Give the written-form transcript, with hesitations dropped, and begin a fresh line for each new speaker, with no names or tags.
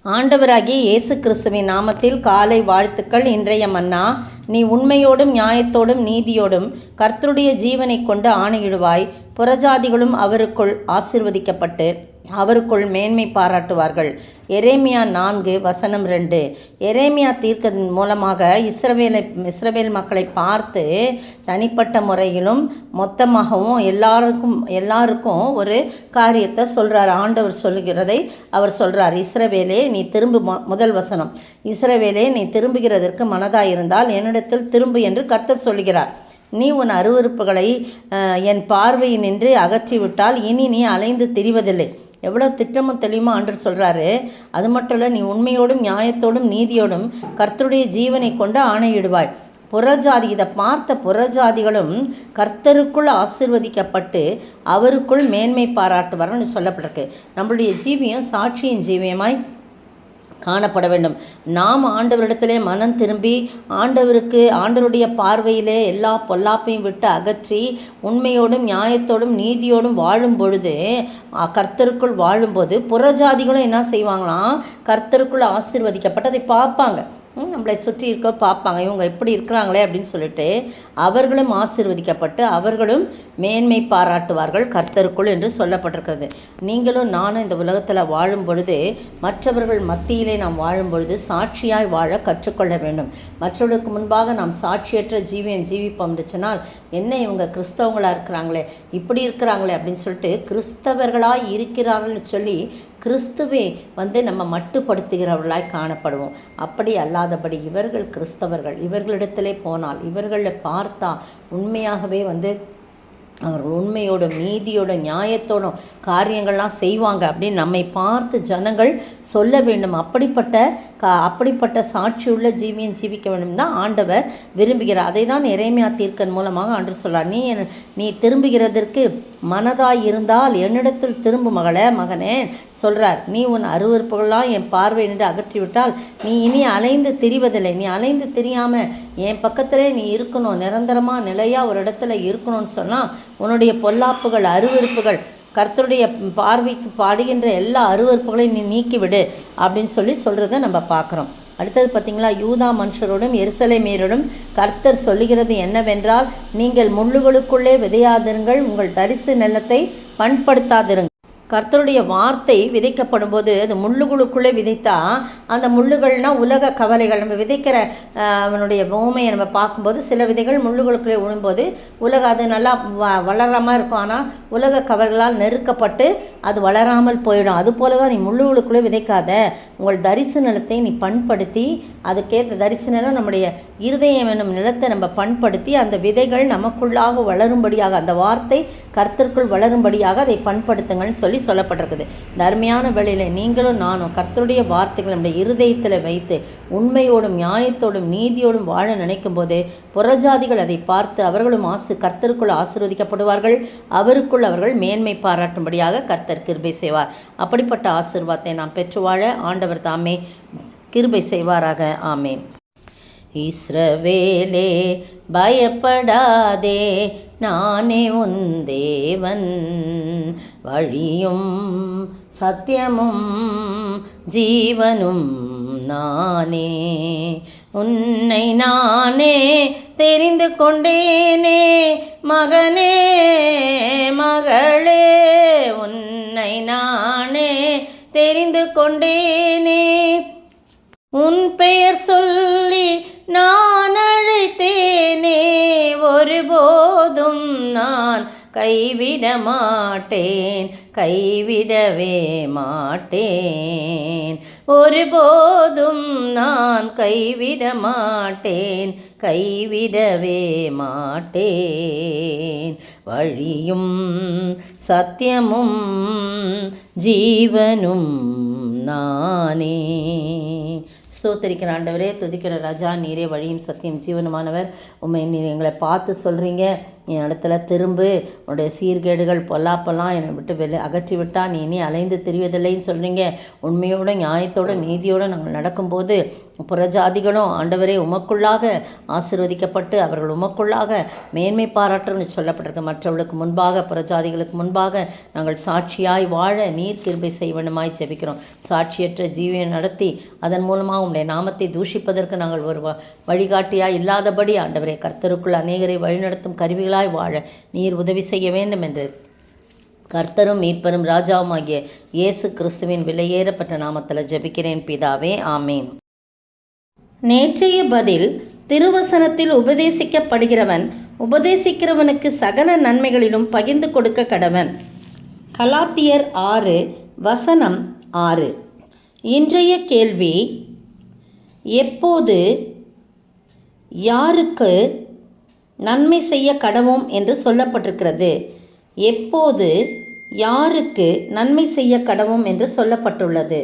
ஆண்டவராகிய இயேசு கிறிஸ்துவின் நாமத்தில் காலை வாழ்த்துக்கள். இன்றைய மன்னா, நீ உண்மையோடும் நியாயத்தோடும் நீதியோடும் கர்த்தருடைய ஜீவனை கொண்டு ஆணையிடுவாய். புறஜாதிகளும் அவருக்குள் ஆசீர்வதிக்கப்பட்டு அவருக்குள் மேன்மை பாராட்டுவார்கள். எரேமியா 4:2. எரேமியா தீர்க்கதரிசி மூலமாக இஸ்ரவேல் மக்களை பார்த்து தனிப்பட்ட முறையிலும் மொத்தமாகவும் எல்லாருக்கும் ஒரு காரியத்தை சொல்கிறார். ஆண்டவர் சொல்லுகிறதை அவர் சொல்கிறார். இஸ்ரவேலே நீ திரும்பு. முதல் வசனம், இஸ்ரவேலே நீ திரும்புகிறதற்கு மனதாயிருந்தால் என்னிடத்தில் திரும்பு என்று கர்த்தர் சொல்லுகிறார். நீ உன் அருவருப்புகளை என் பார்வையினின்று அகற்றிவிட்டால் இனி நீ அலைந்து திரிவதில்லை. எவ்வளோ திட்டமும் தெளிவுமா ஆண்டவர் சொல்கிறாரு. அது மட்டும் இல்லை, நீ உண்மையோடும் நியாயத்தோடும் நீதியோடும் கர்த்தருடைய ஜீவனை கொண்டு ஆணையிடுவாய். புறஜாதி, இதை பார்த்த புறஜாதிகளும் கர்த்தருக்குள் ஆசீர்வதிக்கப்பட்டு அவருக்குள் மேன்மை பாராட்டுவார்னு சொல்லப்பட்டிருக்கு. நம்மளுடைய ஜீவியம் சாட்சியின் ஜீவியமாய் காணப்பட வேண்டும். நாம் ஆண்டவரிடத்திலே மனம் திரும்பி ஆண்டவருடைய பார்வையிலே எல்லா பொல்லாப்பையும் விட்டு அகற்றி உண்மையோடும் நியாயத்தோடும் நீதியோடும் வாழும் பொழுது, கர்த்தருக்குள் வாழும்போது புறஜாதிகளும் என்ன செய்வாங்களாம், கர்த்தருக்குள் ஆசீர்வதிக்கப்பட்டு அதை பார்ப்பாங்க. நம்மளை சுற்றி இருக்க பார்ப்பாங்க, இவங்க எப்படி இருக்கிறாங்களே அப்படின்னு சொல்லிட்டு அவர்களும் ஆசீர்வதிக்கப்பட்டு அவர்களும் மேன்மை பாராட்டுவார்கள் கர்த்தருக்குள் என்று சொல்லப்பட்டிருக்கிறது. நீங்களும் நானும் இந்த உலகத்தில் வாழும் பொழுது, மற்றவர்கள் மத்தியிலே நாம் வாழும் பொழுது சாட்சியாய் வாழ கற்றுக்கொள்ள வேண்டும். மற்றவர்களுக்கு முன்பாக நாம் சாட்சியற்ற ஜீவியம் ஜீவிப்போம் சொன்னால், என்ன இவங்க கிறிஸ்தவங்களாக இருக்கிறாங்களே, இப்படி இருக்கிறாங்களே அப்படின்னு சொல்லிட்டு கிறிஸ்தவர்களாய் இருக்கிறார்கள்னு சொல்லி கிறிஸ்துவே நம்ம மட்டுப்படுத்துகிறவர்களாய் காணப்படுவோம். அப்படி அல்லாதபடி இவர்கள் கிறிஸ்தவர்கள், இவர்களிடத்திலே போனால், இவர்களை பார்த்தா உண்மையாகவே அவர்கள் உண்மையோடும் நீதியோடும் நியாயத்தோடும் காரியங்கள்லாம் செய்வாங்க அப்படின்னு நம்மை பார்த்து ஜனங்கள் சொல்ல வேண்டும். அப்படிப்பட்ட சாட்சியுள்ள ஜீவியம் ஜீவிக்க வேண்டும் தான் ஆண்டவர் விரும்புகிறார். அதை தான் எரேமியா தீர்க்கன் மூலமாக ஆண்டவர் சொல்கிறார். நீ திரும்புகிறதற்கு மனதாய் இருந்தால் என்னிடத்தில் திரும்பு மகனே சொல்கிறார். நீ உன் அருவருப்புகளாம் என் பார்வை நின்று அகற்றிவிட்டால் நீ இனி அலைந்து திரிவதில்லை. நீ அலைந்து திரியாமல் என் பக்கத்திலே நீ இருக்கணும், நிரந்தரமாக நிலையாக ஒரு இடத்துல இருக்கணும்னு சொன்னால் உன்னுடைய பொல்லாப்புகள் அருவருப்புகள் கர்த்தருடைய பார்வைக்கு பாடுகின்ற எல்லா அருவருப்புகளையும் நீ நீக்கிவிடு அப்படின்னு சொல்கிறத நம்ம பார்க்குறோம். அடுத்தது பார்த்திங்களா, யூதா மனுஷரோடும் எருசலேமியரோடும் கர்த்தர் சொல்லுகிறது என்னவென்றால், நீங்கள் முள்ளுகளுக்குள்ளே விதையாதிருங்கள், உங்கள் தரிசு நிலத்தை பண்படுத்தாதிருங்கள். கர்த்தருடைய வார்த்தை விதைக்கப்படும் போது அது முள்ளுகளுக்குள்ளே விதைத்தா, அந்த முள்ளுகள்னால் உலக கவலைகள். நம்ம விதைக்கிற அவனுடைய பூமையை நம்ம பார்க்கும்போது சில விதைகள் முள்ளுகளுக்குள்ளே விழும்போது அது நல்லா வளராமல் இருக்கும். ஆனால் உலக கவலைகளால் நெருக்கப்பட்டு அது வளராமல் போயிடும். அதுபோல தான் நீ முள்ளுகளுக்குள்ளே விதைக்காத, உங்கள் தரிசு நிலத்தை நீ பண்படுத்தி, அதுக்கேற்ற தரிசு நிலம் நம்முடைய இருதயம் என்னும் நிலத்தை நம்ம பண்படுத்தி அந்த விதைகள் நமக்குள்ளாக வளரும்படியாக, அந்த வார்த்தை கர்த்தருக்குள் வளரும்படியாக அதை பண்படுத்துங்கள்னு சொல்லப்பட்டிருக்குது. இந்த அருமையான வேளையில் நீங்களும் நானும் கர்த்தருடைய வார்த்தைகள் நம்முடைய இருதயத்தில் வைத்து உண்மையோடும் நியாயத்தோடும் நீதியோடும் வாழ நினைக்கும் போது புறஜாதிகள் அதை பார்த்து அவர்களும் கர்த்தருக்குள் ஆசீர்வதிக்கப்படுவார்கள். அவருக்குள் அவர்கள் மேன்மை பாராட்டும்படியாக கர்த்தர் கிருபை செய்வார். அப்படிப்பட்ட ஆசீர்வாதத்தை நாம் பெற்று வாழ ஆண்டவர் தாமே கிருபை செய்வாராக. ஆமேன். இஸ்ரவேலே பயப்படாதே, நானே உன் தேவன், வழியும் சத்தியமும் ஜீவனும் நானே. உன்னை நானே தெரிந்து கொண்டேனே மகனே மகளே, உன்னை நானே தெரிந்து கொண்டேனே. உன் பெயர் சொல்லி நான் அழைத்தேனே, ஒருபோதும் நான் கைவிட மாட்டேன், கைவிடவே மாட்டேன். ஒருபோதும் நான் கைவிட மாட்டேன், கைவிடவே மாட்டேன். வழியும் சத்தியமும் ஜீவனும் நானே. ஸ்தோத்திரிக்கிற ஆண்டவரே, துதிக்கிற ராஜா, நீரே வழியும் சத்தியம் ஜீவனுமானவர். நீர் எங்களை பார்த்து சொல்கிறீங்க, என் இடத்துல திரும்பு, உன்னுடைய சீர்கேடுகள் பொல்லாப்பெல்லாம் என்னை விட்டு அகற்றி விட்டால் நீ இனி அலைந்து திரிவதில்லைன்னு சொல்கிறீங்க. உண்மையோட நியாயத்தோட நீதியோடு நாங்கள் நடக்கும்போது புறஜாதிகளும் ஆண்டவரே உமக்குள்ளாக ஆசீர்வதிக்கப்பட்டு அவர்கள் உமக்குள்ளாக மேன்மை பாராட்டுன்னு சொல்லப்பட்டிருக்கு. மற்றவர்களுக்கு முன்பாக புறஜாதிகளுக்கு முன்பாக நாங்கள் சாட்சியாய் வாழ நீர் கிருபை செய்வனுமாய் ஜெபிக்கிறோம். சாட்சியற்ற ஜீவியை நடத்தி அதன் மூலமாக உம்முடைய நாமத்தை தூஷிப்பதற்கு நாங்கள் ஒரு வழிகாட்டியாய் இல்லாதபடி ஆண்டவரே கர்த்தருக்குள் அநேகரை வழிநடத்தும் கருவிகளாய் வாழ நீர் உதவி செய்ய வேண்டும் என்று கர்த்தரும் மீட்பரும் ராஜாவுமாகிய இயேசு கிறிஸ்துவின் விலையேறப்பட்ட நாமத்தில் ஜெபிக்கிறேன் பிதாவே, ஆமேன். நேற்றைய பதில்: திருவசனத்தில் உபதேசிக்கப்படுகிறவன் உபதேசிக்கிறவனுக்கு சகல நன்மைகளிலும் பகிர்ந்து கொடுக்க கடவன். கலாத்தியர் 6:6. இன்றைய கேள்வி: எப்போது யாருக்கு நன்மை செய்ய கடவோம் என்று சொல்லப்பட்டிருக்கிறது? எப்போது யாருக்கு நன்மை செய்ய கடவோம் என்று சொல்லப்பட்டுள்ளது?